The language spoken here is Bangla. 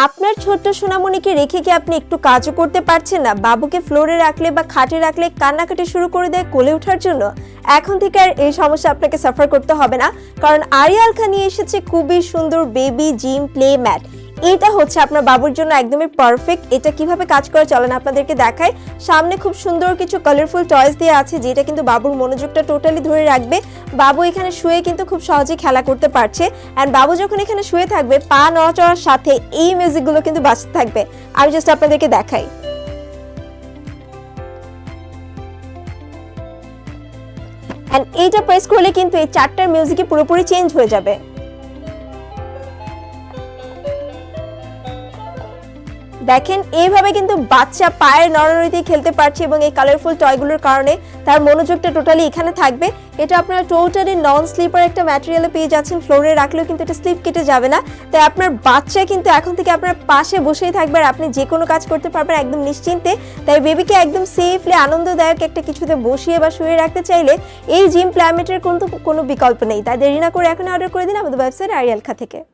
আপনার ছোট্ট সোনামণিকে রেখে কি আপনি একটু কাজও করতে পারছেন না? বাবুকে ফ্লোরে রাখলে বা খাটে রাখলে কান্নাকাটি শুরু করে দেয় কোলে ওঠার জন্য। এখন থেকে আর এই সমস্যা আপনাকে সাফার করতে হবে না, কারণ আরিয়াল খান নিয়ে এসেছে খুবই সুন্দর বেবি জিম প্লে ম্যাট। এটা হচ্ছে আপনার বাবুর জন্য একদমই পারফেক্ট। এটা কিভাবে কাজ করে চলেন আপনাদেরকে দেখাই। সামনে খুব সুন্দর কিছু কালারফুল টয়েস দিয়ে আছে, যেটা কিন্তু বাবুর মনোযোগটা টোটালি ধরে রাখবে। বাবু এখানে শুয়ে কিন্তু খুব সহজেই খেলা করতে পারছে। অ্যান্ড বাবু যখন এখানে শুয়ে থাকবে, পা নড়াচড়ার সাথে এই মিউজিকগুলো কিন্তু বাজতে থাকবে। আমি জাস্ট আপনাদেরকে দেখাই। অ্যান্ড এইটা প্রেস করলে কিন্তু এই চারটার মিউজিকই পুরোপুরি চেঞ্জ হয়ে যাবে। দেখেন এইভাবে কিন্তু বাচ্চা পায়ের নড়ানড়িতে খেলতে পারছে, এবং এই কালারফুল টয়গুলোর কারণে তার মনোযোগটা টোটালি এখানে থাকবে। এটা আপনারা টোটালি নন স্লিপার একটা ম্যাটেরিয়ালে পেয়ে যাচ্ছেন। ফ্লোরে রাখলেও কিন্তু এটা স্লিপ কেটে যাবে না। তাই আপনার বাচ্চা কিন্তু এখন থেকে আপনার পাশে বসেই থাকবে, আর আপনি যে কোনো কাজ করতে পারবেন একদম নিশ্চিন্তে। তাই বেবিকে একদম সেফলি আনন্দদায়ক একটা কিছুতে বসিয়ে বা শুয়ে রাখতে চাইলে এই জিম প্ল্যামেটের কিন্তু কোনো বিকল্প নেই। তাই দেরি না করে এখন অর্ডার করে দিন আমাদের ওয়েবসাইট আরিয়াল খা থেকে।